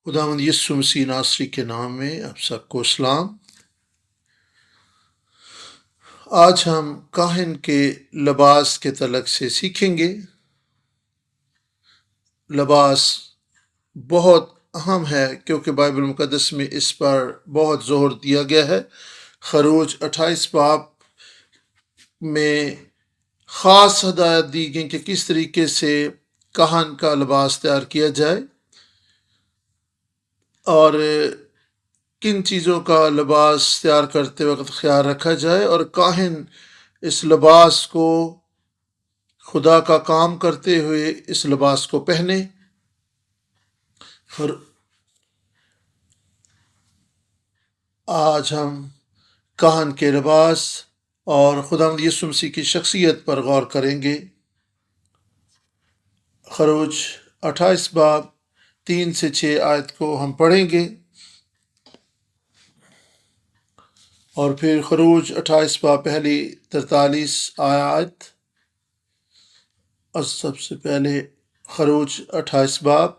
خداوند یسوع مسیح ناصری کے نام میں آپ سب کو اسلام۔ آج ہم کاہن کے لباس کے تعلق سے سیکھیں گے۔ لباس بہت اہم ہے کیونکہ بائبل مقدس میں اس پر بہت زور دیا گیا ہے۔ خروج 28 باب میں خاص ہدایت دی گئی کہ کس طریقے سے کاہن کا لباس تیار کیا جائے اور کن چیزوں کا لباس تیار کرتے وقت خیال رکھا جائے، اور کاہن اس لباس کو خدا کا کام کرتے ہوئے اس لباس کو پہنے۔ آج ہم کاہن کے لباس اور خداوند یسوع مسیح کی شخصیت پر غور کریں گے۔ خروج 28 باب 3 سے 6 آیت کو ہم پڑھیں گے، اور پھر خروج 28 باب پہلی 43 آیت، اور سب سے پہلے خروج 28 باب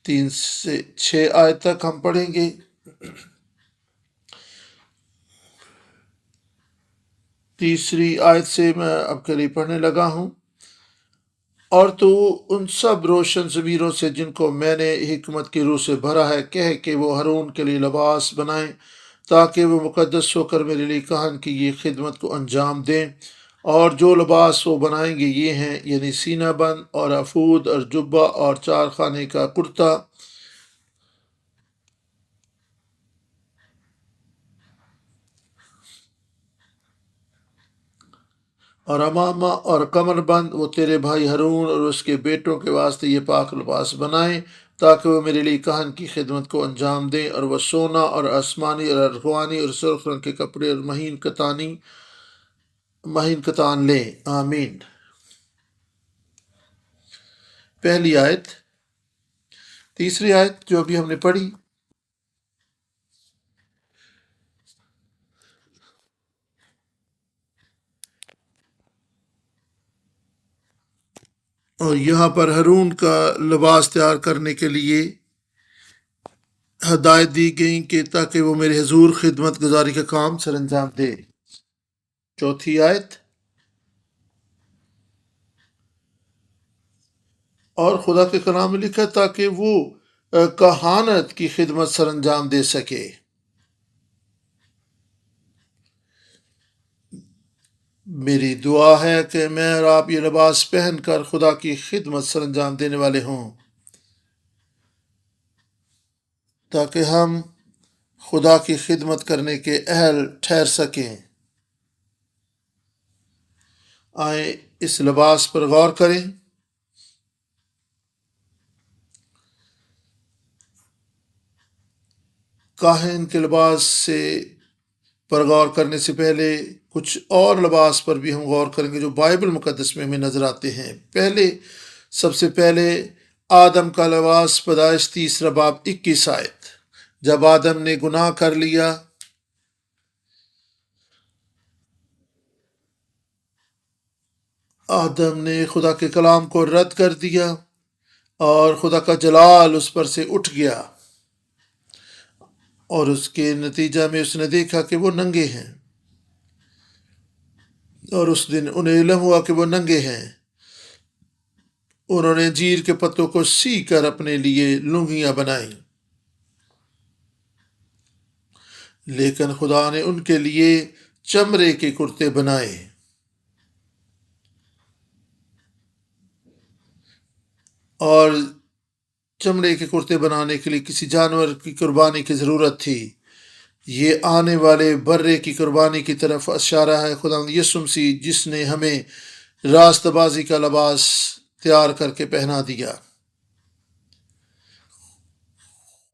3 سے 6 آیت تک ہم پڑھیں گے۔ تیسری آیت سے میں اب کے لیے پڑھنے لگا ہوں۔ اور تو ان سب روشن ضمیروں سے جن کو میں نے حکمت کی روح سے بھرا ہے کہے کہ وہ ہارون کے لیے لباس بنائیں تاکہ وہ مقدس ہو کر میرے لیے کاہن کی یہ خدمت کو انجام دیں۔ اور جو لباس وہ بنائیں گے یہ ہیں، یعنی سینہ بند اور افود اور جبہ اور 4 خانے کا کرتا، اور امامہ اور کمر بند۔ وہ تیرے بھائی ہارون اور اس کے بیٹوں کے واسطے یہ پاک لباس بنائیں تاکہ وہ میرے لیے کاہن کی خدمت کو انجام دیں، اور وہ سونا اور آسمانی اور ارغوانی اور سرخ رنگ کے کپڑے اور مہین کتان لیں۔ آمین۔ پہلی آیت، تیسری آیت جو ابھی ہم نے پڑھی، اور یہاں پر ہارون کا لباس تیار کرنے کے لیے ہدایت دی گئی کہ تاکہ وہ میرے حضور خدمت گزاری کا کام سر انجام دے۔ چوتھی آیت، اور خدا کے کلام میں لکھا تاکہ وہ کہانت کی خدمت سر انجام دے سکے۔ میری دعا ہے کہ میں اور آپ یہ لباس پہن کر خدا کی خدمت سر انجام دینے والے ہوں تاکہ ہم خدا کی خدمت کرنے کے اہل ٹھہر سکیں۔ آئیں اس لباس پر غور کریں۔ کاہن کے لباس پر غور کرنے سے پہلے کچھ اور لباس پر بھی ہم غور کریں گے جو بائبل مقدس میں ہمیں نظر آتے ہیں۔ سب سے پہلے آدم کا لباس، پیدائش 3 باب 21 آیت۔ جب آدم نے گناہ کر لیا، آدم نے خدا کے کلام کو رد کر دیا اور خدا کا جلال اس پر سے اٹھ گیا، اور اس کے نتیجہ میں اس نے دیکھا کہ وہ ننگے ہیں، اور اس دن انہیں علم ہوا کہ وہ ننگے ہیں۔ انہوں نے انجیر کے پتوں کو سی کر اپنے لیے لنگیاں بنائیں، لیکن خدا نے ان کے لیے چمڑے کے کرتے بنائے۔ اور چمڑے کے کرتے بنانے کے لیے کسی جانور کی قربانی کی ضرورت تھی۔ یہ آنے والے برے کی قربانی کی طرف اشارہ ہے، خداوند یسوع مسیح جس نے ہمیں راست بازی کا لباس تیار کر کے پہنا دیا۔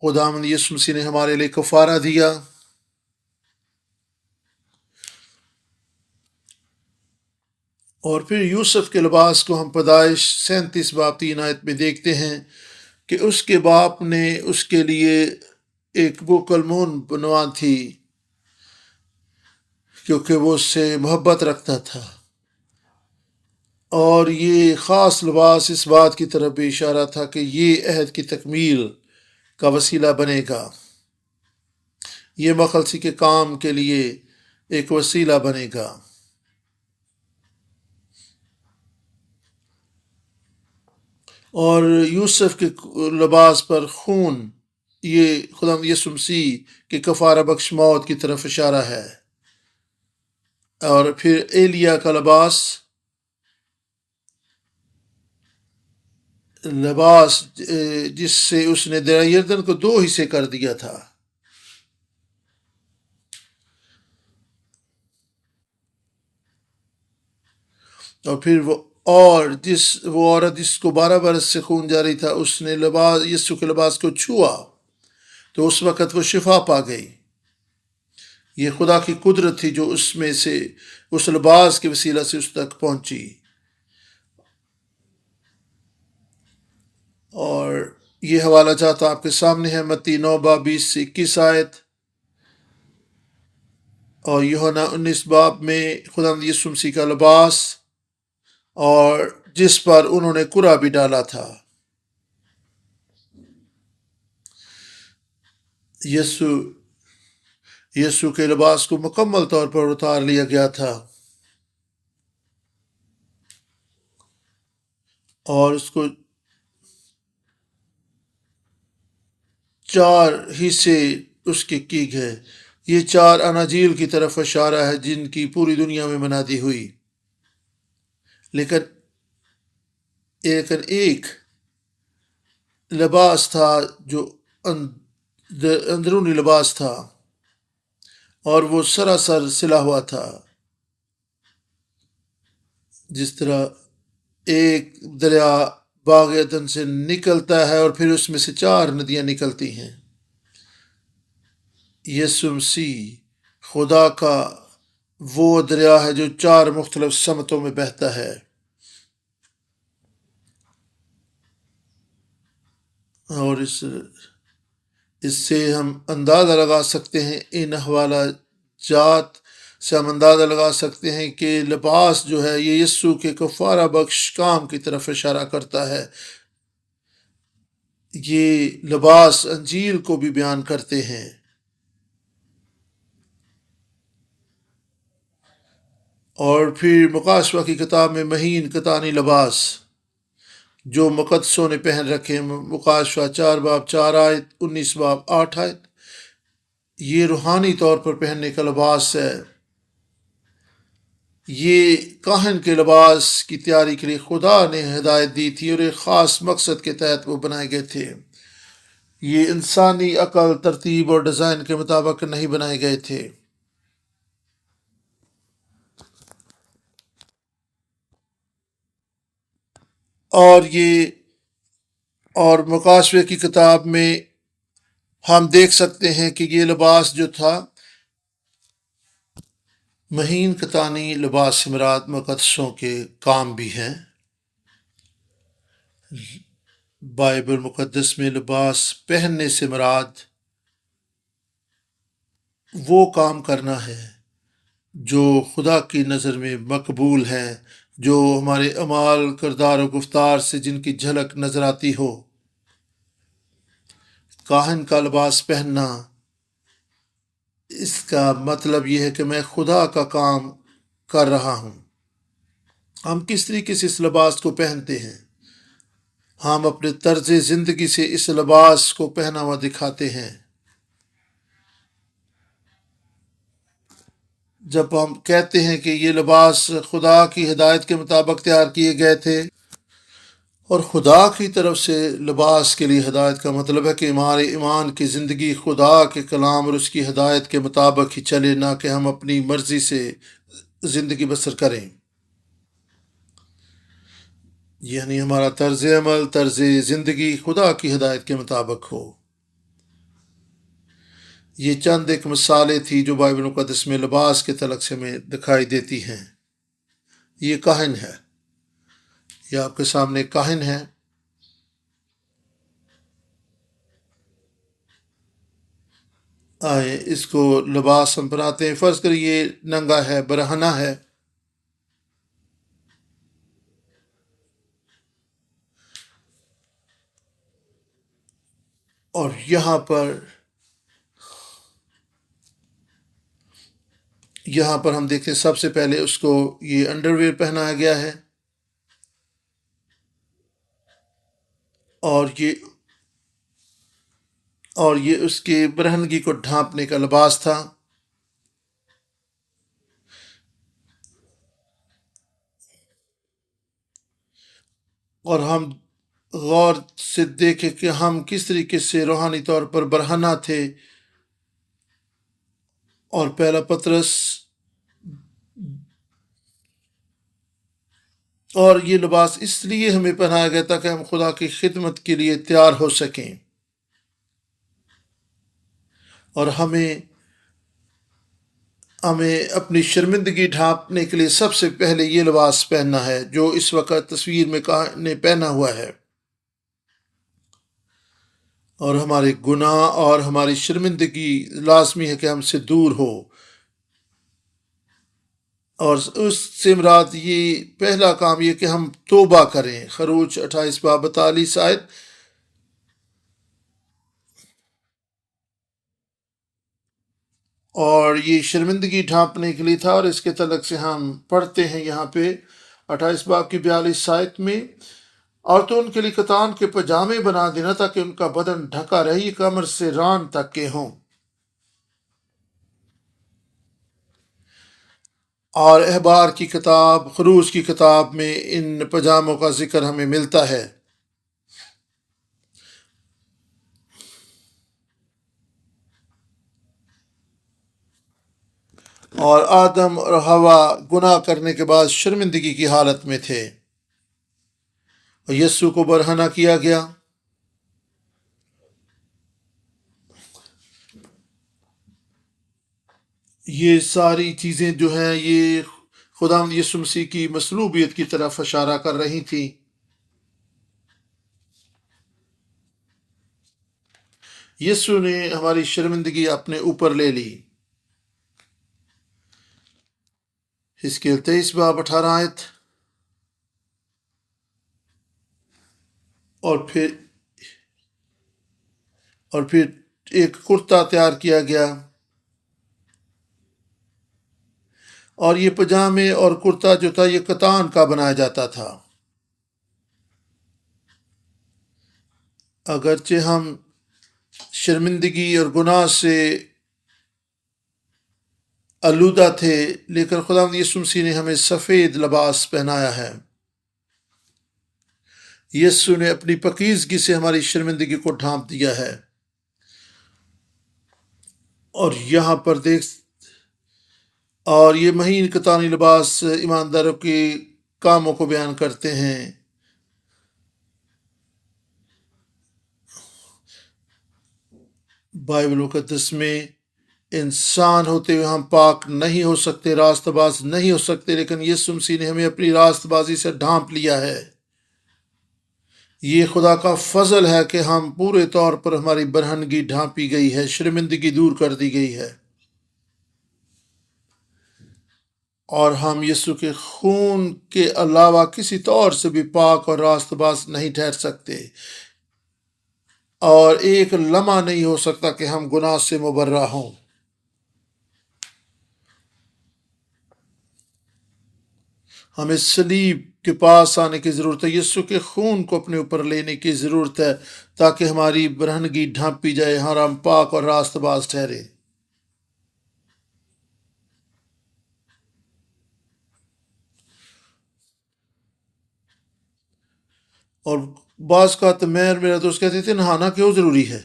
خداوند یسوع مسیح نے ہمارے لیے کفارہ دیا۔ اور پھر یوسف کے لباس کو ہم پیدائش 37 باب 3 آیت میں دیکھتے ہیں کہ اس کے باپ نے اس کے لیے ایک بوکلمون بنوا تھی کیونکہ وہ اس سے محبت رکھتا تھا، اور یہ خاص لباس اس بات کی طرف بھی اشارہ تھا کہ یہ عہد کی تکمیل کا وسیلہ بنے گا، یہ مخلصی کے کام کے لیے ایک وسیلہ بنے گا۔ اور یوسف کے لباس پر خون، یہ خدا یسوع مسیح کے کفارہ بخش موت کی طرف اشارہ ہے۔ اور پھر ایلیا کا لباس جس سے اس نے دریا یردن کو 2 حصے کر دیا تھا۔ اور پھر وہ عورت جس کو 12 برس سے خون جاری تھا، اس نے یسوع کے لباس کو چھوا تو اس وقت وہ شفا پا گئی۔ یہ خدا کی قدرت تھی جو اس میں سے اس لباس کے وسیلہ سے اس تک پہنچی۔ اور یہ حوالہ جات آپ کے سامنے ہے، متی 9:20-21 آیت، اور یوحنا 19 باب میں خدا یسوع مسیح کا لباس، اور جس پر انہوں نے کرا بھی ڈالا تھا۔ یسوع کے لباس کو مکمل طور پر اتار لیا گیا تھا، اور اس کو 4 حصے اس کے کی گئے۔ یہ 4 اناجیل کی طرف اشارہ ہے جن کی پوری دنیا میں منادی ہوئی، لیکن ایک لباس تھا جو اندرونی لباس تھا، اور وہ سراسر سلا ہوا تھا۔ جس طرح ایک دریا باغ عدن سے نکلتا ہے اور پھر اس میں سے 4 ندیاں نکلتی ہیں، یسوع مسیح خدا کا وہ دریا ہے جو 4 مختلف سمتوں میں بہتا ہے۔ اور اس سے ہم اندازہ لگا سکتے ہیں، ان حوالہ جات سے ہم اندازہ لگا سکتے ہیں کہ لباس جو ہے یہ یسوع کے کفارہ بخش کام کی طرف اشارہ کرتا ہے۔ یہ لباس انجیل کو بھی بیان کرتے ہیں۔ اور پھر مکاشفہ کی کتاب میں مہین کتانی لباس جو مقدسوں نے پہن رکھے، مکاشفہ 4 باب 4 آیت، 19 باب 8 آیت، یہ روحانی طور پر پہننے کا لباس ہے۔ یہ کاہن کے لباس کی تیاری کے لیے خدا نے ہدایت دی تھی، اور ایک خاص مقصد کے تحت وہ بنائے گئے تھے۔ یہ انسانی عقل، ترتیب اور ڈیزائن کے مطابق نہیں بنائے گئے تھے۔ اور مکاشفے کی کتاب میں ہم دیکھ سکتے ہیں کہ یہ لباس جو تھا، مہین کتانی لباس سے مراد مقدسوں کے کام بھی ہیں۔ بائبل مقدس میں لباس پہننے سے مراد وہ کام کرنا ہے جو خدا کی نظر میں مقبول ہے، جو ہمارے اعمال، کردار و گفتار سے جن کی جھلک نظر آتی ہو۔ کاہن کا لباس پہننا، اس کا مطلب یہ ہے کہ میں خدا کا کام کر رہا ہوں۔ ہم کس طریقے سے اس لباس کو پہنتے ہیں؟ ہم اپنے طرز زندگی سے اس لباس کو پہنا ہوا دکھاتے ہیں۔ جب ہم کہتے ہیں کہ یہ لباس خدا کی ہدایت کے مطابق تیار کیے گئے تھے، اور خدا کی طرف سے لباس کے لیے ہدایت کا مطلب ہے کہ ہمارے ایمان کی زندگی خدا کے کلام اور اس کی ہدایت کے مطابق ہی چلے، نہ کہ ہم اپنی مرضی سے زندگی بسر کریں۔ یعنی ہمارا طرز عمل، طرز زندگی خدا کی ہدایت کے مطابق ہو۔ یہ چند ایک مثالیں تھی جو بائبل مقدس میں لباس کے تعلق سے ہمیں دکھائی دیتی ہیں۔ یہ کاہن ہے، یہ آپ کے سامنے کاہن ہے۔ آئیں اس کو لباس ہم بناتے ہیں۔ فرض کریے یہ ننگا ہے، برہنہ ہے، اور یہاں پر ہم دیکھتے ہیں سب سے پہلے اس کو یہ انڈر ویئر پہنایا گیا ہے، اور یہ اس کے برہنگی کو ڈھانپنے کا لباس تھا۔ اور ہم غور سے دیکھیں کہ ہم کس طریقے سے روحانی طور پر برہنہ تھے، اور پہلا پطرس، اور یہ لباس اس لیے ہمیں پہنایا گیا تاکہ ہم خدا کی خدمت کے لیے تیار ہو سکیں، اور ہمیں اپنی شرمندگی ڈھانپنے کے لیے سب سے پہلے یہ لباس پہننا ہے جو اس وقت تصویر میں نے پہنا ہوا ہے، اور ہمارے گناہ اور ہماری شرمندگی لازمی ہے کہ ہم سے دور ہو، اور اس سے مراد یہ پہلا کام یہ کہ ہم توبہ کریں۔ خروج 28 باب 42 آیت۔ اور یہ شرمندگی ڈھانپنے کے لیے تھا، اور اس کے تعلق سے ہم پڑھتے ہیں یہاں پہ 28 باب کی 42 آیت میں، اور تو ان کے لیے کتان کے پجامے بنا دینا تاکہ ان کا بدن ڈھکا رہے، کمر سے ران تک کے ہوں۔ اور احبار کی کتاب، خروج کی کتاب میں ان پجاموں کا ذکر ہمیں ملتا ہے۔ اور آدم اور حوا گناہ کرنے کے بعد شرمندگی کی حالت میں تھے، اور یسوع کو برہنہ کیا گیا۔ یہ ساری چیزیں جو ہیں یہ خداوند یسوع مسیح کی مصلوبیت کی طرف اشارہ کر رہی تھیں۔ یسوع نے ہماری شرمندگی اپنے اوپر لے لی۔ حزقیل 23 باب 18 آیت۔ اور پھر ایک کرتا تیار کیا گیا، اور یہ پجامے اور کرتا جو تھا یہ کتان کا بنایا جاتا تھا۔ اگرچہ ہم شرمندگی اور گناہ سے آلودہ تھے، لیکن خداوند یسوع مسیح نے ہمیں سفید لباس پہنایا ہے۔ یسوع نے اپنی پاکیزگی سے ہماری شرمندگی کو ڈھانپ دیا ہے۔ اور یہاں پر اور یہ مہین کتانی لباس ایمانداروں کے کاموں کو بیان کرتے ہیں۔ بائبل مقدس میں انسان ہوتے ہوئے ہم پاک نہیں ہو سکتے، راست باز نہیں ہو سکتے، لیکن یسوع مسیح نے ہمیں اپنی راست بازی سے ڈھانپ لیا ہے۔ یہ خدا کا فضل ہے کہ ہم پورے طور پر ہماری برہنگی ڈھانپی گئی ہے، شرمندگی دور کر دی گئی ہے، اور ہم یسوع کے خون کے علاوہ کسی طور سے بھی پاک اور راست باز نہیں ٹھہر سکتے، اور ایک لمحہ نہیں ہو سکتا کہ ہم گناہ سے مبرہ ہوں۔ ہمیں صلیب کے پاس آنے کی ضرورت ہے، یسوع کے خون کو اپنے اوپر لینے کی ضرورت ہے تاکہ ہماری برہنگی ڈھانپی جائے، ہم پاک اور راست باز ٹھہرے۔ اور بعض کا تو میں اور میرا دوست کہتے تھے نہانا کیوں ضروری ہے؟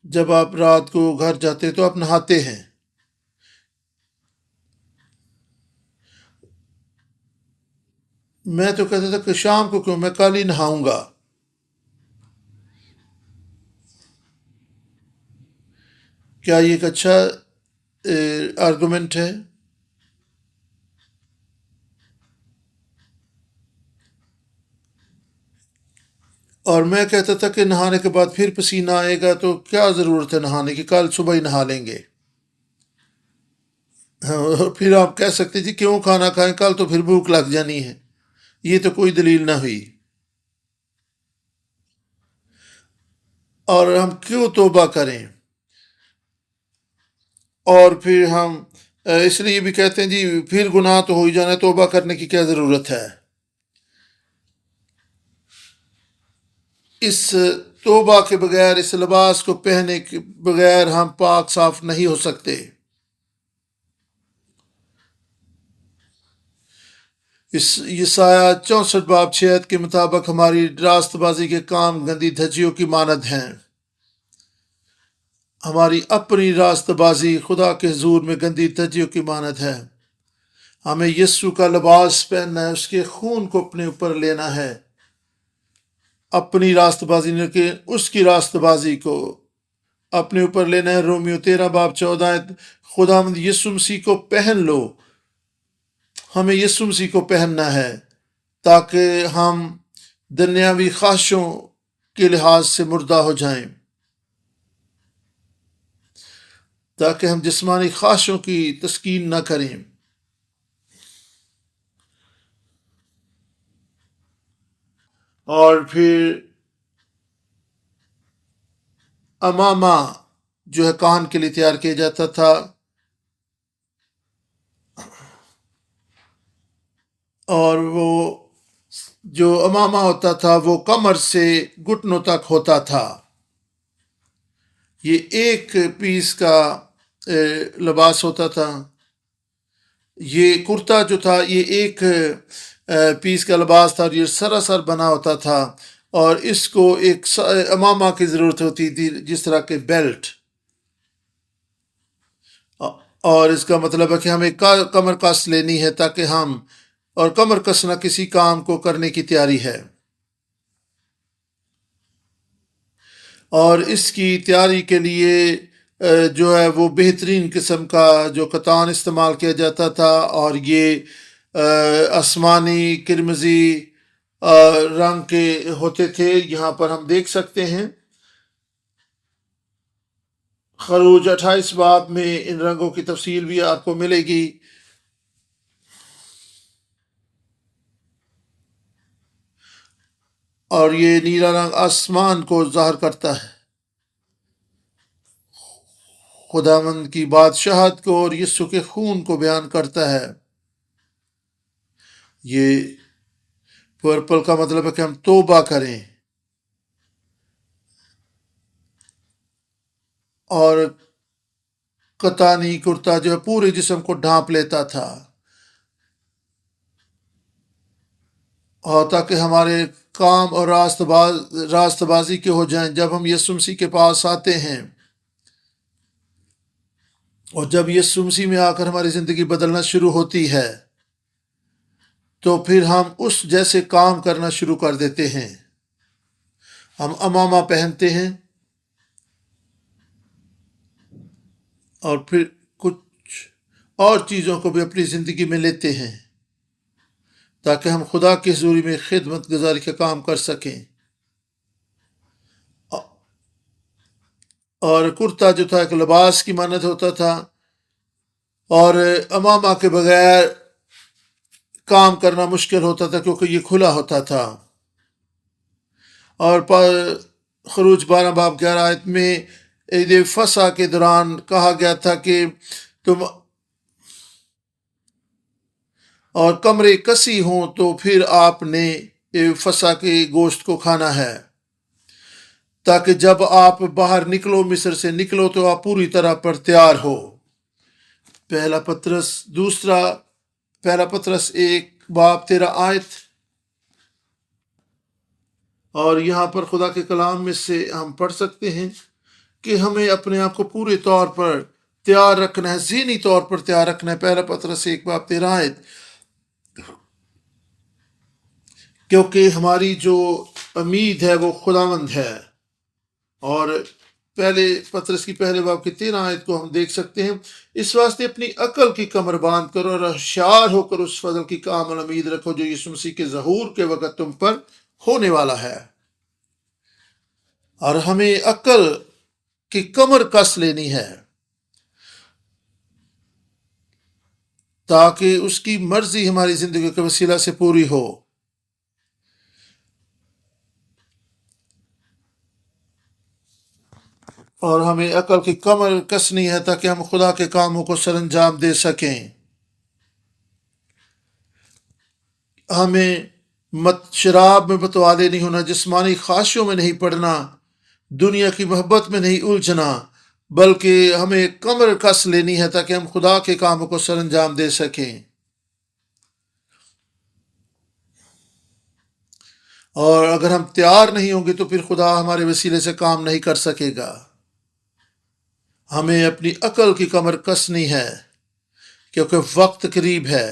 جب آپ رات کو گھر جاتے تو آپ نہاتے ہیں۔ میں تو کہتا تھا کہ شام کو کیوں، میں کل ہی نہاؤں گا۔ کیا یہ ایک اچھا آرگومنٹ ہے؟ اور میں کہتا تھا کہ نہانے کے بعد پھر پسینہ آئے گا تو کیا ضرورت ہے نہانے کی، کل صبح ہی نہا لیں گے۔ اور پھر آپ کہہ سکتے جی کیوں کھانا کھائیں، کل تو پھر بھوک لگ جانی ہے۔ یہ تو کوئی دلیل نہ ہوئی۔ اور ہم کیوں توبہ کریں؟ اور پھر ہم اس لیے بھی کہتے ہیں جی پھر گناہ تو ہو ہی جانا ہے، توبہ کرنے کی کیا ضرورت ہے؟ اس توبہ کے بغیر، اس لباس کو پہنے کے بغیر ہم پاک صاف نہیں ہو سکتے۔ اس یسایہ 64 باب 6 کے مطابق ہماری راست بازی کے کام گندی دھجیوں کی مانند ہیں۔ ہماری اپنی راست بازی خدا کے حضور میں گندی دھجیوں کی مانند ہے۔ ہمیں یسوع کا لباس پہننا ہے، اس کے خون کو اپنے اوپر لینا ہے، اپنی راست بازی نے کہ اس کی راست بازی کو اپنے اوپر لینا ہے۔ رومیو 13 باب 14 خداوند یسوع مسیح کو پہن لو۔ ہمیں یسوع مسیح کو پہننا ہے تاکہ ہم دنیاوی خواہشوں کے لحاظ سے مردہ ہو جائیں، تاکہ ہم جسمانی خواہشوں کی تسکین نہ کریں۔ اور پھر امامہ جو ہے کہان کے لیے تیار کیا جاتا تھا، اور وہ جو امامہ ہوتا تھا وہ کمر سے گھٹنوں تک ہوتا تھا۔ یہ ایک پیس کا لباس ہوتا تھا۔ یہ کرتا جو تھا یہ ایک پیس کا لباس تھا، اور یہ سراسر بنا ہوتا تھا، اور اس کو ایک امامہ کی ضرورت ہوتی تھی، جس طرح کے بیلٹ۔ اور اس کا مطلب ہے کہ ہمیں کمر کس لینی ہے تاکہ ہم، اور کمر کسنا کسی کام کو کرنے کی تیاری ہے، اور اس کی تیاری کے لیے جو ہے وہ بہترین قسم کا جو کتان استعمال کیا جاتا تھا، اور یہ آسمانی کرمزی رنگ کے ہوتے تھے۔ یہاں پر ہم دیکھ سکتے ہیں خروج 28 باب میں ان رنگوں کی تفصیل بھی آپ کو ملے گی۔ اور یہ نیلا رنگ آسمان کو ظاہر کرتا ہے، خداوند کی بادشاہت کو اور یسوع کے خون کو بیان کرتا ہے۔ یہ پرپل کا مطلب ہے کہ ہم توبہ کریں، اور کتانی کرتا جو ہے پورے جسم کو ڈھانپ لیتا تھا، اور تاکہ ہمارے کام اور راست بازی کے ہو جائیں۔ جب ہم یسوع مسیح کے پاس آتے ہیں، اور جب یسوع مسیح میں آ کر ہماری زندگی بدلنا شروع ہوتی ہے، تو پھر ہم اس جیسے کام کرنا شروع کر دیتے ہیں۔ ہم امامہ پہنتے ہیں، اور پھر کچھ اور چیزوں کو بھی اپنی زندگی میں لیتے ہیں تاکہ ہم خدا کی حضوری میں خدمت گزاری کا کام کر سکیں۔ اور کرتا جو تھا ایک لباس کی مانند ہوتا تھا، اور امامہ کے بغیر کام کرنا مشکل ہوتا تھا کیونکہ یہ کھلا ہوتا تھا۔ اور خروج 12 باب 11 آیت میں عید فصح کے دوران کہا گیا تھا کہ تم اور کمرے کسی ہوں تو پھر آپ نے فصح کے گوشت کو کھانا ہے، تاکہ جب آپ باہر نکلو، مصر سے نکلو، تو آپ پوری طرح پر تیار ہو۔ پہلا پطرس 1 باب 13 آیت۔ اور یہاں پر خدا کے کلام میں سے ہم پڑھ سکتے ہیں کہ ہمیں اپنے آپ کو پورے طور پر تیار رکھنا ہے، ذہنی طور پر تیار رکھنا ہے۔ پہلا پطرس 1 باب 13 آیت، کیونکہ ہماری جو امید ہے وہ خداوند ہے۔ اور پہلے پطرس کی پہلے باب کی 13 آیت کو ہم دیکھ سکتے ہیں، اس واسطے اپنی عقل کی کمر باندھ کرو اور ہوشیار ہو کر اس فضل کی کامل امید رکھو جو یسوع مسیح کے ظہور کے وقت تم پر ہونے والا ہے۔ اور ہمیں عقل کی کمر کس لینی ہے تاکہ اس کی مرضی ہماری زندگی کے وسیلہ سے پوری ہو۔ اور ہمیں عقل کی کمر کسنی ہے تاکہ ہم خدا کے کاموں کو سر انجام دے سکیں۔ ہمیں شراب میں متوالے نہیں ہونا، جسمانی خواہشوں میں نہیں پڑنا، دنیا کی محبت میں نہیں الجھنا، بلکہ ہمیں کمر کس لینی ہے تاکہ ہم خدا کے کاموں کو سر انجام دے سکیں۔ اور اگر ہم تیار نہیں ہوں گے تو پھر خدا ہمارے وسیلے سے کام نہیں کر سکے گا۔ ہمیں اپنی عقل کی کمر کسنی ہے کیونکہ وقت قریب ہے،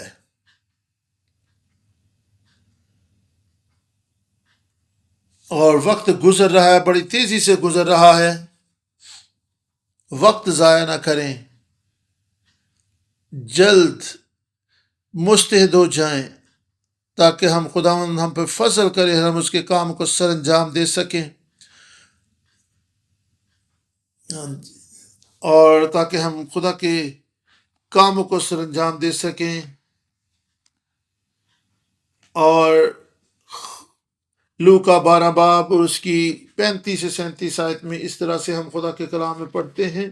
اور وقت گزر رہا ہے، بڑی تیزی سے گزر رہا ہے۔ وقت ضائع نہ کریں، جلد مستعد ہو جائیں تاکہ خداوند ہم پہ فضل کرے، ہم اس کے کام کو سر انجام دے سکیں، اور تاکہ ہم خدا کے کاموں کو سر انجام دے سکیں۔ اور لوکا 12 باب اور اس کی 35 سے 37 آیت میں اس طرح سے ہم خدا کے کلام میں پڑھتے ہیں: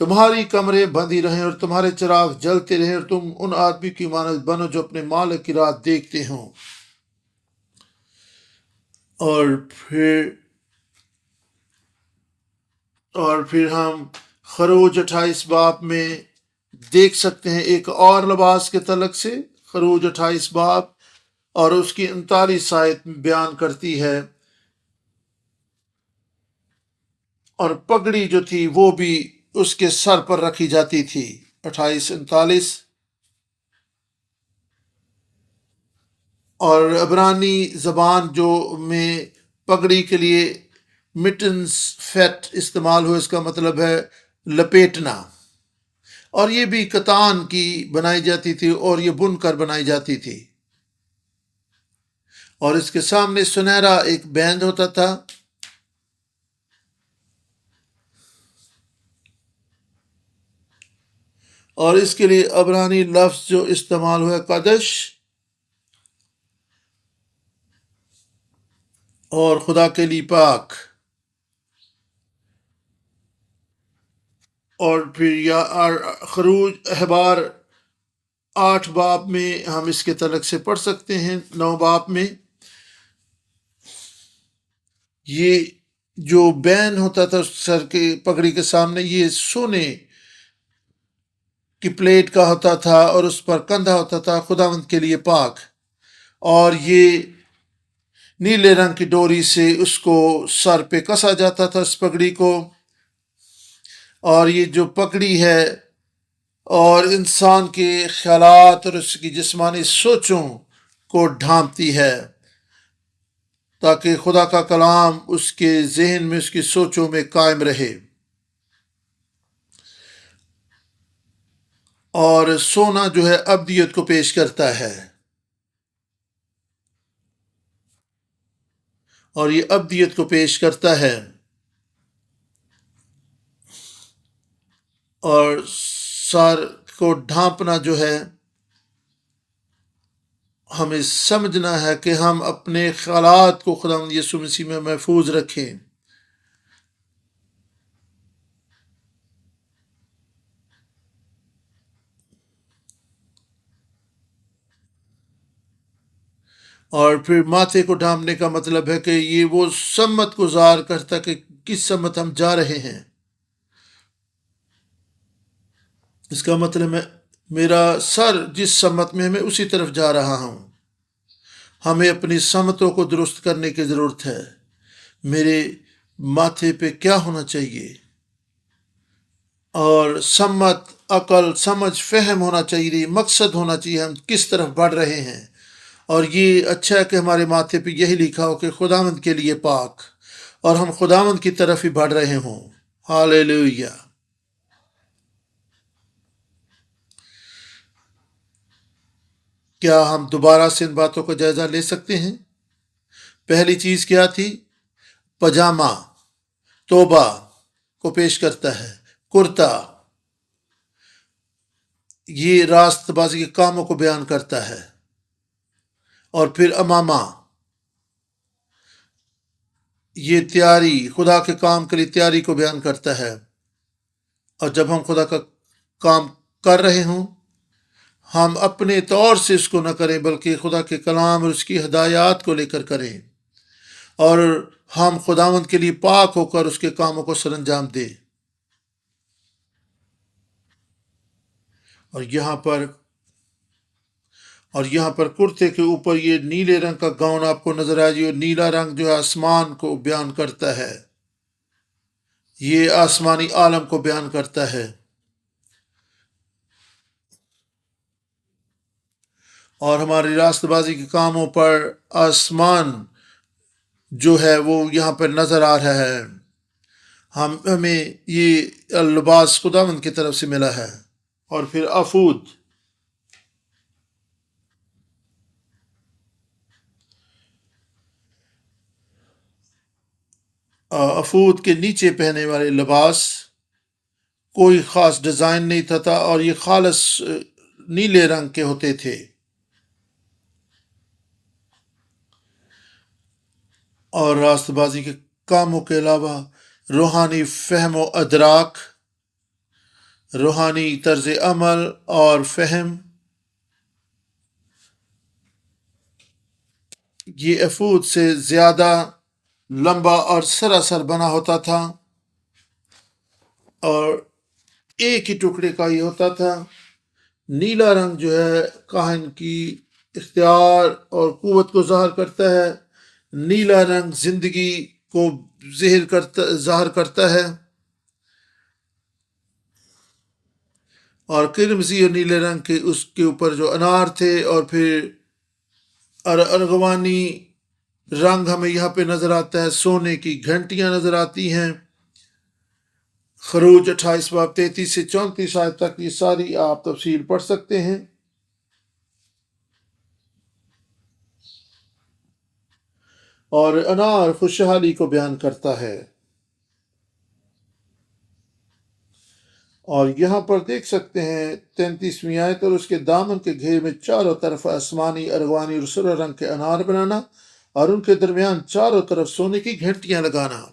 تمہاری کمریں بندھی رہیں اور تمہارے چراغ جلتے رہیں، اور تم ان آدمی کی مانند بنو جو اپنے مالک کی رات دیکھتے ہوں۔ اور پھر ہم خروج 28 باب میں دیکھ سکتے ہیں ایک اور لباس کے تعلق سے۔ خروج 28 باب اور اس کی 39 آیت بیان کرتی ہے، اور پگڑی جو تھی وہ بھی اس کے سر پر رکھی جاتی تھی۔ 28-39 اور عبرانی زبان جو میں پگڑی کے لیے مٹنز فیٹ استعمال ہو، اس کا مطلب ہے لپیٹنا، اور یہ بھی کتان کی بنائی جاتی تھی اور یہ بن کر بنائی جاتی تھی، اور اس کے سامنے سنہرا ایک بینڈ ہوتا تھا، اور اس کے لیے عبرانی لفظ جو استعمال ہوا قدش، اور خدا کے لیے پاک۔ اور پھر خروج احبار 8 باب میں ہم اس کے تعلق سے پڑھ سکتے ہیں۔ 9 باب میں یہ جو بین ہوتا تھا سر کے پگڑی کے سامنے، یہ سونے کی پلیٹ کا ہوتا تھا اور اس پر کندھا ہوتا تھا خداوند کے لیے پاک، اور یہ نیلے رنگ کی ڈوری سے اس کو سر پہ کسا جاتا تھا اس پگڑی کو، اور یہ جو پگڑی ہے اور انسان کے خیالات اور اس کی جسمانی سوچوں کو ڈھانپتی ہے تاکہ خدا کا کلام اس کے ذہن میں، اس کی سوچوں میں قائم رہے۔ اور سونا جو ہے ابدیت کو پیش کرتا ہے، اور یہ ابدیت کو پیش کرتا ہے، اور سر کو ڈھانپنا جو ہے، ہمیں سمجھنا ہے کہ ہم اپنے خیالات کو خداوند یسوع مسیح میں محفوظ رکھیں۔ اور پھر ماتھے کو ڈھانپنے کا مطلب ہے کہ یہ وہ سمت کو ظاہر کرتا کہ کس سمت ہم جا رہے ہیں۔ اس کا مطلب ہے میرا سر جس سمت میں ہے میں اسی طرف جا رہا ہوں۔ ہمیں اپنی سمتوں کو درست کرنے کی ضرورت ہے۔ میرے ماتھے پہ کیا ہونا چاہیے، اور سمت، عقل، سمجھ، فہم ہونا چاہیے، مقصد ہونا چاہیے ہم کس طرف بڑھ رہے ہیں۔ اور یہ اچھا ہے کہ ہمارے ماتھے پہ یہی لکھا ہو کہ خداوند کے لیے پاک، اور ہم خداوند کی طرف ہی بڑھ رہے ہوں۔ ہاللیلویہ۔ کیا ہم دوبارہ سے ان باتوں کا جائزہ لے سکتے ہیں؟ پہلی چیز کیا تھی؟ پجامہ توبہ کو پیش کرتا ہے، کرتا یہ راست بازی کے کاموں کو بیان کرتا ہے، اور پھر امامہ یہ تیاری خدا کے کام کے لیے تیاری کو بیان کرتا ہے، اور جب ہم خدا کا کام کر رہے ہوں ہم اپنے طور سے اس کو نہ کریں بلکہ خدا کے کلام اور اس کی ہدایات کو لے کر کریں، اور ہم خداوند کے لیے پاک ہو کر اس کے کاموں کو سر انجام دیں۔ اور یہاں پر کرتے کے اوپر یہ نیلے رنگ کا گاؤن آپ کو نظر آئے، اور نیلا رنگ جو ہے آسمان کو بیان کرتا ہے، یہ آسمانی عالم کو بیان کرتا ہے، اور ہماری راست بازی کے کاموں پر آسمان جو ہے وہ یہاں پر نظر آ رہا ہے۔ ہمیں یہ لباس خداوند کی طرف سے ملا ہے۔ اور پھر افود کے نیچے پہنے والے لباس کوئی خاص ڈیزائن نہیں تھا، اور یہ خالص نیلے رنگ کے ہوتے تھے، اور راست بازی کے کاموں کے علاوہ روحانی فہم و ادراک، روحانی طرز عمل اور فہم، یہ افود سے زیادہ لمبا اور سراسر بنا ہوتا تھا، اور ایک ہی ٹکڑے کا ہی ہوتا تھا۔ نیلا رنگ جو ہے کاہن کی اختیار اور قوت کو ظاہر کرتا ہے، نیلا رنگ زندگی کو ظاہر کرتا ہے، اور کرمزی اور نیلے رنگ کے اس کے اوپر جو انار تھے، اور پھر ارغوانی رنگ ہمیں یہاں پہ نظر آتا ہے، سونے کی گھنٹیاں نظر آتی ہیں۔ خروج 28 باب 33 سے 34 آیت تک یہ ساری آپ تفصیل پڑھ سکتے ہیں۔ اور انار خوشحالی کو بیان کرتا ہے، اور یہاں پر دیکھ سکتے ہیں 33ویں آیت، اور اس کے دامن کے گھیر میں چاروں طرف آسمانی، ارغوانی اور سرخ رنگ کے انار بنانا، اور ان کے درمیان چاروں طرف سونے کی گھنٹیاں لگانا۔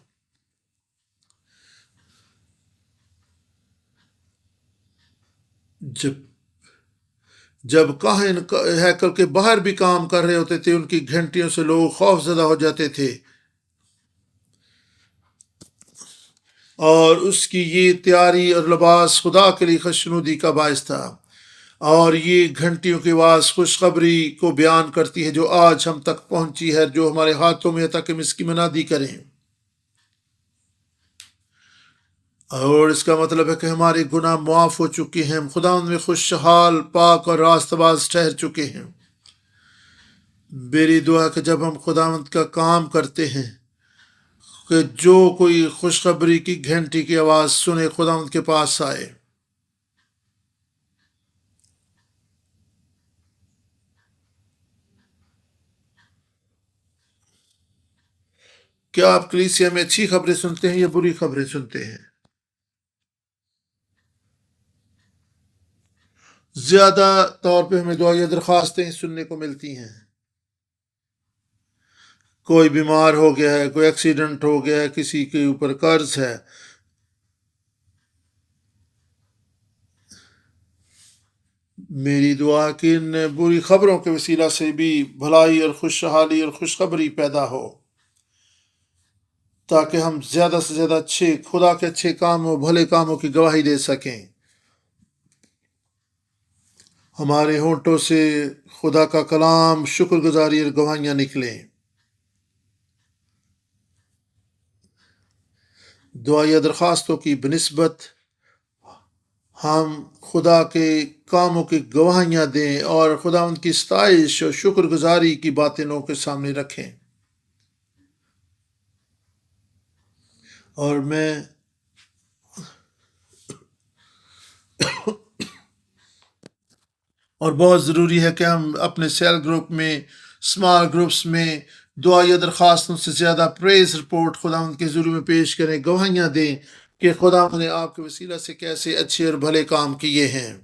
جب کاہن ہیکل کے باہر بھی کام کر رہے ہوتے تھے، ان کی گھنٹیوں سے لوگ خوف زدہ ہو جاتے تھے، اور اس کی یہ تیاری اور لباس خدا کے لیے خوشنودی کا باعث تھا، اور یہ گھنٹیوں کی آواز خوشخبری کو بیان کرتی ہے جو آج ہم تک پہنچی ہے، جو ہمارے ہاتھوں میں ہے، تاکہ ہم اس کی منادی کریں۔ اور اس کا مطلب ہے کہ ہمارے گناہ معاف ہو چکے ہیں، ہم خداوند میں خوشحال، پاک اور راست باز ٹھہر چکے ہیں۔ میری دعا کہ جب ہم خداوند کا کام کرتے ہیں کہ جو کوئی خوشخبری کی گھنٹی کی آواز سنے خداوند کے پاس آئے۔ کیا آپ کلیسیا میں اچھی خبریں سنتے ہیں یا بری خبریں سنتے ہیں؟ زیادہ طور پہ ہمیں دعائیں درخواستیں سننے کو ملتی ہیں، کوئی بیمار ہو گیا ہے، کوئی ایکسیڈنٹ ہو گیا ہے، کسی کے اوپر قرض ہے۔ میری دعا کہ ان بری خبروں کے وسیلہ سے بھی بھلائی اور خوشحالی اور خوشخبری پیدا ہو، تاکہ ہم زیادہ سے زیادہ خدا کے اچھے کاموں، بھلے کاموں کی گواہی دے سکیں۔ ہمارے ہونٹوں سے خدا کا کلام، شکر گزاری اور گواہیاں نکلیں۔ دعائیں درخواستوں کی بنسبت ہم خدا کے کاموں کی گواہیاں دیں، اور خدا ان کی ستائش اور شکر گزاری کی باتیں لوگوں کے سامنے رکھیں۔ اور بہت ضروری ہے کہ ہم اپنے سیل گروپ میں، اسمال گروپس میں دعائیں درخواستوں سے زیادہ پریز رپورٹ خدا ان کے حضور میں پیش کریں، گواہیاں دیں کہ خدا نے آپ کے وسیلہ سے کیسے اچھے اور بھلے کام کیے ہیں۔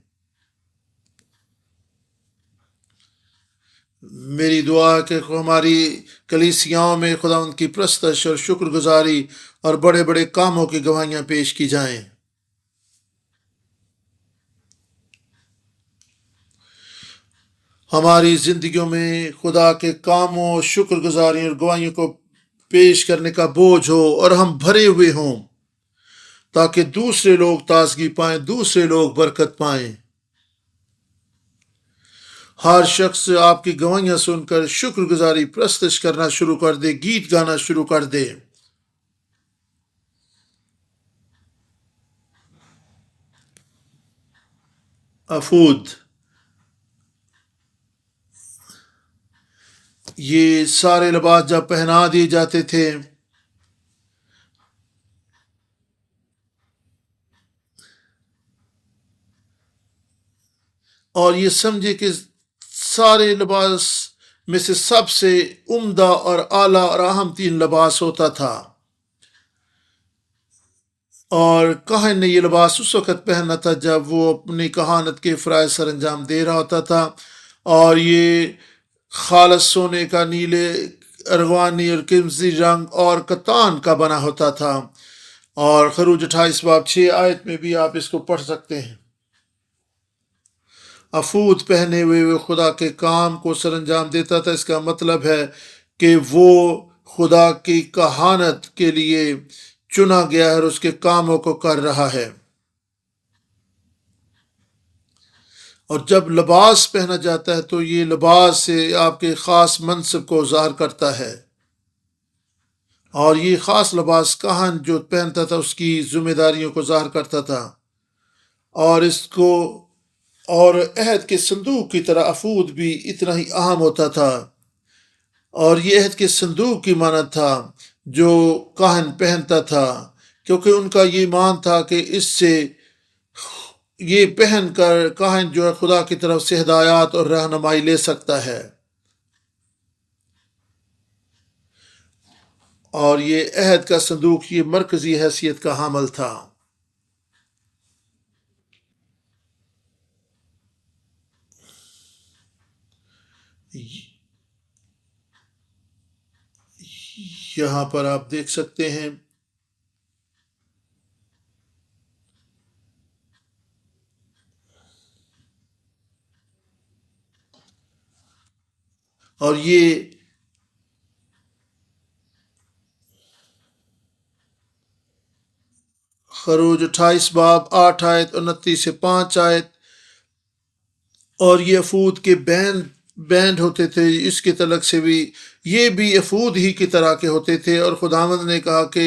میری دعا ہے کہ ہماری کلیسیاؤں میں خداوند کی پرستش اور شکر گزاری اور بڑے بڑے کاموں کی گواہیاں پیش کی جائیں۔ ہماری زندگیوں میں خدا کے کاموں، شکر گزاری اور گواہیوں کو پیش کرنے کا بوجھ ہو اور ہم بھرے ہوئے ہوں، تاکہ دوسرے لوگ تازگی پائیں، دوسرے لوگ برکت پائیں۔ ہر شخص آپ کی گواہیاں سن کر شکر گزاری پرستش کرنا شروع کر دے، گیت گانا شروع کر دے۔ افود، یہ سارے لباس جب پہنا دیے جاتے تھے اور یہ سمجھے کہ سارے لباس میں سے سب سے عمدہ اور اعلیٰ اور اہم تین لباس ہوتا تھا، اور کاہن نے یہ لباس اس وقت پہننا تھا جب وہ اپنی کہانت کے فرائض سر انجام دے رہا ہوتا تھا، اور یہ خالص سونے کا، نیلے، ارغوانی اور قمزی رنگ اور کتان کا بنا ہوتا تھا۔ اور خروج 28 باب 6 آیت میں بھی آپ اس کو پڑھ سکتے ہیں۔ افود پہنے ہوئے وہ خدا کے کام کو سر انجام دیتا تھا۔ اس کا مطلب ہے کہ وہ خدا کی کہانت کے لیے چنا گیا ہے اور اس کے کاموں کو کر رہا ہے۔ اور جب لباس پہنا جاتا ہے تو یہ لباس سے آپ کے خاص منصب کو ظاہر کرتا ہے، اور یہ خاص لباس کہن جو پہنتا تھا اس کی ذمہ داریوں کو ظاہر کرتا تھا، اور اس کو اور عہد کے صندوق کی طرح افود بھی اتنا ہی اہم ہوتا تھا، اور یہ عہد کے صندوق کی مانند تھا جو کاہن پہنتا تھا، کیونکہ ان کا یہ مان تھا کہ اس سے یہ پہن کر کاہن جو ہے خدا کی طرف سے ہدایات اور رہنمائی لے سکتا ہے، اور یہ عہد کا صندوق یہ مرکزی حیثیت کا حامل تھا۔ یہاں پر آپ دیکھ سکتے ہیں اور یہ خروج 28 باب 8 آیت 29 سے 5 آیت، اور یہ افود کے بینڈ ہوتے تھے، اس کے تعلق سے بھی یہ بھی افود ہی کی طرح کے ہوتے تھے، اور خداوند نے کہا کہ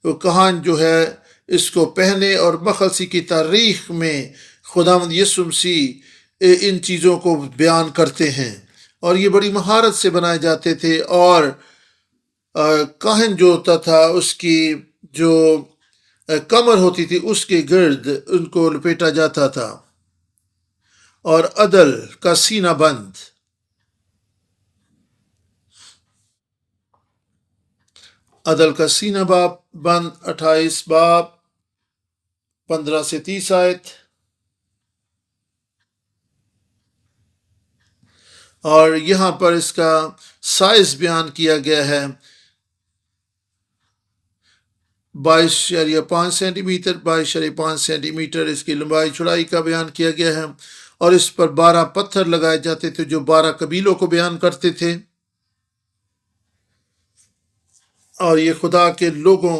وہ کہان جو ہے اس کو پہنے، اور مخلصی کی تاریخ میں خداوند یسوع مسیح ان چیزوں کو بیان کرتے ہیں، اور یہ بڑی مہارت سے بنائے جاتے تھے، اور کاہن جو ہوتا تھا اس کی جو کمر ہوتی تھی اس کے گرد ان کو لپیٹا جاتا تھا، اور عدل کا سینہ بند، عدل کا سینہ بند 28 باب 15 سے 30 آیت، اور یہاں پر اس کا سائز بیان کیا گیا ہے 22.5 سینٹی میٹر، 22.5 سینٹی میٹر اس کی لمبائی چوڑائی کا بیان کیا گیا ہے، اور اس پر 12 پتھر لگائے جاتے تھے جو 12 قبیلوں کو بیان کرتے تھے، اور یہ خدا کے لوگوں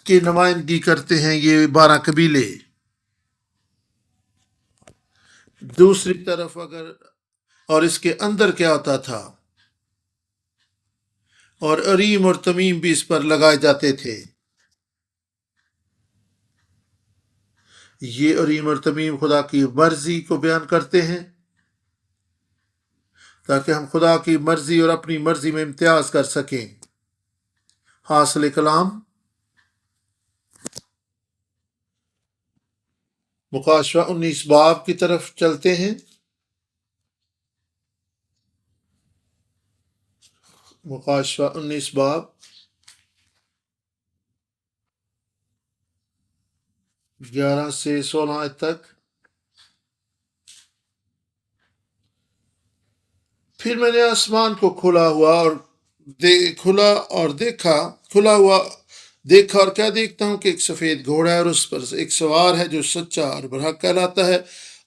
کی نمائندگی کرتے ہیں یہ 12 قبیلے۔ دوسری طرف اگر اور اس کے اندر کیا ہوتا تھا، اور اریم اور تمیم بھی اس پر لگائے جاتے تھے۔ یہ اریم اور تمیم خدا کی مرضی کو بیان کرتے ہیں، تاکہ ہم خدا کی مرضی اور اپنی مرضی میں امتیاز کر سکیں۔ حاصل کلام مکاشفہ 19 باب کی طرف چلتے ہیں۔ مکاشفہ 19 باب 11 سے 16 آیت تک۔ پھر میں نے آسمان کو کھلا ہوا اور دیکھا اور کیا دیکھتا ہوں کہ ایک سفید گھوڑا ہے اور اس پر ایک سوار ہے جو سچا اور برحق کہلاتا ہے،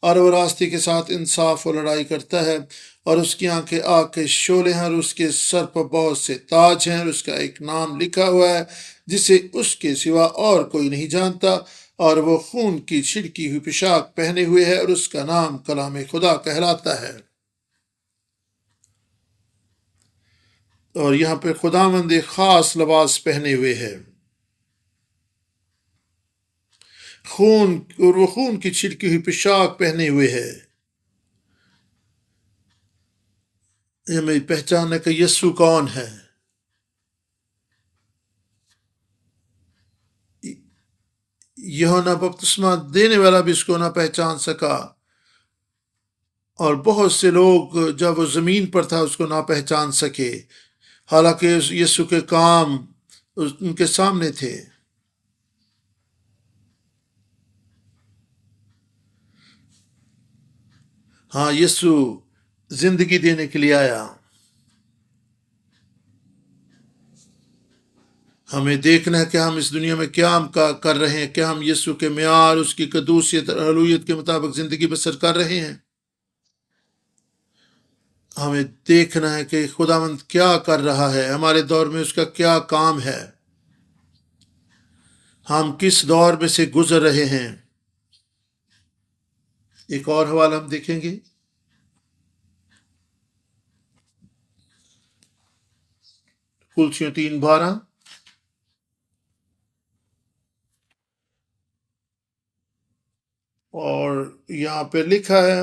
اور وہ راستے کے ساتھ انصاف اور لڑائی کرتا ہے، اور اس کی آنکھیں آگ کے شعلے ہیں، اور اس کے سر پر بہت سے تاج ہیں، اور اس کا ایک نام لکھا ہوا ہے جسے اس کے سوا اور کوئی نہیں جانتا، اور وہ خون کی چھڑکی ہوئی پوشاک پہنے ہوئے ہے، اور اس کا نام کلام خدا کہلاتا ہے۔ اور یہاں پہ خداوند ایک خاص لباس پہنے ہوئے ہے، وہ خون کی چھڑکی ہوئی پوشاک پہنے ہوئے ہے۔ یہ میری پہچان ہے کہ یسوع کون ہے۔ یوحنا بپتسمہ دینے والا بھی اس کو نہ پہچان سکا، اور بہت سے لوگ جب وہ زمین پر تھا اس کو نہ پہچان سکے، حالانکہ یسوع کے کام ان کے سامنے تھے۔ ہاں، یسوع زندگی دینے کے لیے آیا۔ ہمیں دیکھنا ہے کہ ہم اس دنیا میں کیا کر رہے ہیں، کیا ہم یسوع کے معیار، اس کی قدوسیت اور الوہیت کے مطابق زندگی بسر کر رہے ہیں۔ ہمیں دیکھنا ہے کہ خداوند کیا کر رہا ہے، ہمارے دور میں اس کا کیا کام ہے، ہم کس دور میں سے گزر رہے ہیں۔ ایک اور حوالہ ہم دیکھیں گے، کلسیوں 3:12، اور یہاں پہ لکھا ہے،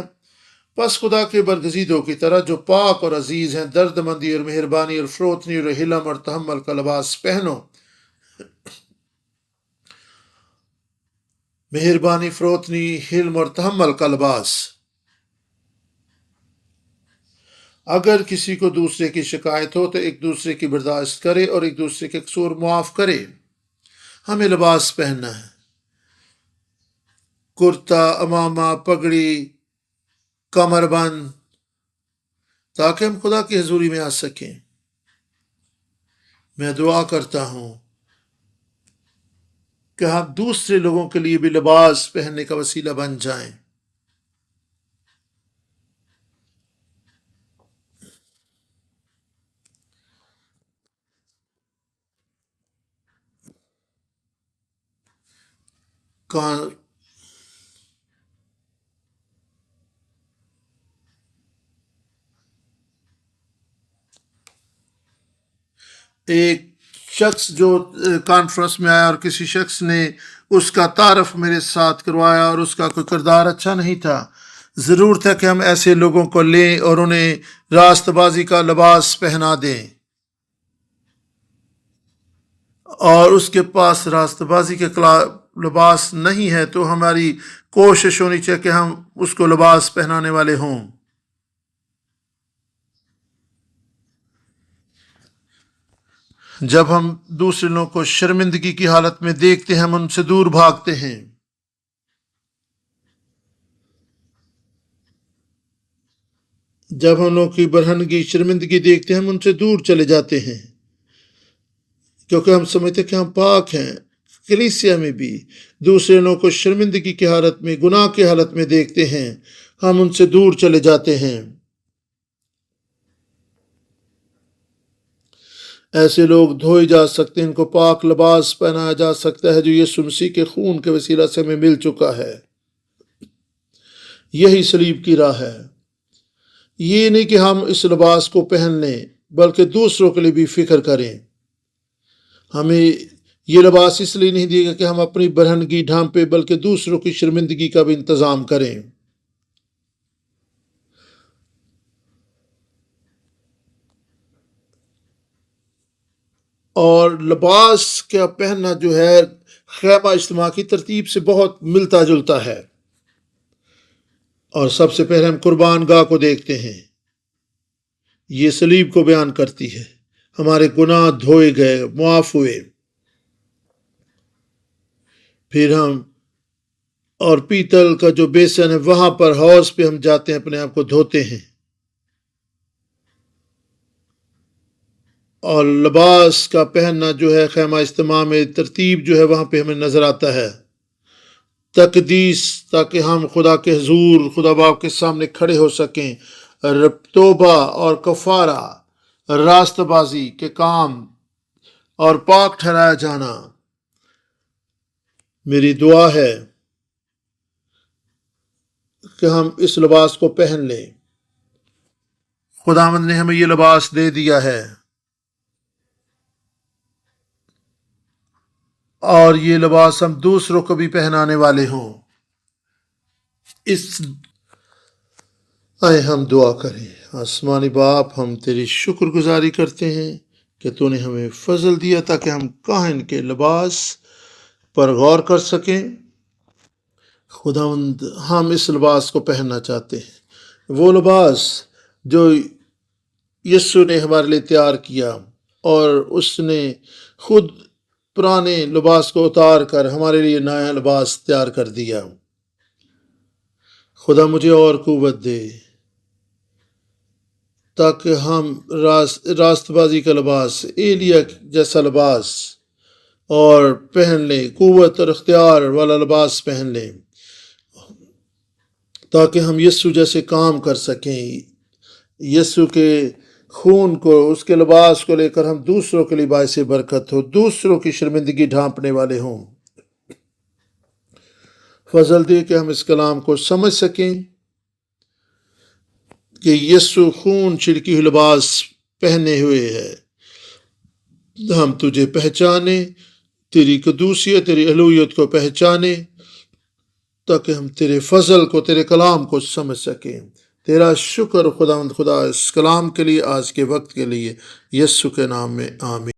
پس خدا کے برگزیدوں کی طرح جو پاک اور عزیز ہیں، درد مندی اور مہربانی اور فروتنی اور حلم اور تحمل کا لباس پہنو۔ مہربانی، فروتنی، حلم اور تحمل کا لباس۔ اگر کسی کو دوسرے کی شکایت ہو تو ایک دوسرے کی برداشت کرے اور ایک دوسرے کے قصور معاف کرے۔ ہمیں لباس پہننا ہے، کرتا، امامہ، پگڑی، کمر بند، تاکہ ہم خدا کی حضوری میں آ سکیں۔ میں دعا کرتا ہوں کہ ہم دوسرے لوگوں کے لیے بھی لباس پہننے کا وسیلہ بن جائیں۔ ایک شخص جو کانفرنس میں آیا اور کسی شخص نے اس کا تعارف میرے ساتھ کروایا اور اس کا کوئی کردار اچھا نہیں تھا۔ ضرورت ہے کہ ہم ایسے لوگوں کو لیں اور انہیں راست بازی کا لباس پہنا دیں، اور اس کے پاس راست بازی کے لباس نہیں ہے تو ہماری کوشش ہونی چاہیے کہ ہم اس کو لباس پہنانے والے ہوں۔ جب ہم دوسرے لوگوں کو شرمندگی کی حالت میں دیکھتے ہیں، ہم ان سے دور بھاگتے ہیں۔ جب ہم لوگوں کی برہنگی، شرمندگی دیکھتے ہیں، ہم ان سے دور چلے جاتے ہیں، کیونکہ ہم سمجھتے کہ ہم پاک ہیں۔ کلیسیا میں بھی دوسرے لوگوں کو شرمندگی کی حالت میں، گناہ کی حالت میں دیکھتے ہیں، ہم ان سے دور چلے جاتے ہیں۔ ایسے لوگ دھوئے جا سکتے ہیں، ان کو پاک لباس پہنایا جا سکتا ہے جو یسوع مسیح کے خون کے وسیلہ سے ہمیں مل چکا ہے۔ یہی صلیب کی راہ ہے۔ یہ نہیں کہ ہم اس لباس کو پہن لیں، بلکہ دوسروں کے لیے بھی فکر کریں۔ ہمیں یہ لباس اس لیے نہیں دے گا کہ ہم اپنی برہنگی ڈھانپے، بلکہ دوسروں کی شرمندگی کا بھی انتظام کریں۔ اور لباس کا پہننا جو ہے خیمہ اجتماع کی ترتیب سے بہت ملتا جلتا ہے۔ اور سب سے پہلے ہم قربان گاہ کو دیکھتے ہیں، یہ صلیب کو بیان کرتی ہے۔ ہمارے گناہ دھوئے گئے، معاف ہوئے۔ پھر ہم اور پیتل کا جو بیسن ہے، وہاں پر حوض پہ ہم جاتے ہیں، اپنے آپ کو دھوتے ہیں۔ اور لباس کا پہننا جو ہے خیمہ اجتماع میں ترتیب جو ہے وہاں پہ ہمیں نظر آتا ہے، تقدیس، تاکہ ہم خدا کے حضور خدا باپ کے سامنے کھڑے ہو سکیں، توبہ اور کفارہ، راست بازی کے کام اور پاک ٹھہرایا جانا۔ میری دعا ہے کہ ہم اس لباس کو پہن لیں۔ خداوند نے ہمیں یہ لباس دے دیا ہے، اور یہ لباس ہم دوسروں کو بھی پہنانے والے ہوں۔ آئے ہم دعا کریں۔ آسمانی باپ، ہم تیری شکر گزاری کرتے ہیں کہ تو نے ہمیں فضل دیا تاکہ ہم کاہن کے لباس پر غور کر سکیں۔ خداوند، ہم اس لباس کو پہننا چاہتے ہیں، وہ لباس جو یسوع نے ہمارے لیے تیار کیا، اور اس نے خود پرانے لباس کو اتار کر ہمارے لیے نیا لباس تیار کر دیا۔ خدا مجھے اور قوت دے تاکہ ہم راست بازی کا لباس، ایلیا جیسا لباس اور پہن لیں، قوت اور اختیار والا لباس پہن لیں، تاکہ ہم یسوع جیسے کام کر سکیں۔ یسوع کے خون کو، اس کے لباس کو لے کر ہم دوسروں کے لیے باعث برکت ہو، دوسروں کی شرمندگی ڈھانپنے والے ہوں۔ فضل دے کہ ہم اس کلام کو سمجھ سکیں کہ یسوع خون چھڑکی ہوئی لباس پہنے ہوئے ہے، ہم تجھے پہچانے، تیری قدوسیت، تیری الوہیت کو پہچانے، تاکہ ہم تیرے فضل کو، تیرے کلام کو سمجھ سکیں۔ تیرا شکر خداوند خدا اس کلام کے لیے، آج کے وقت کے لیے، یسوع کے نام میں آمین۔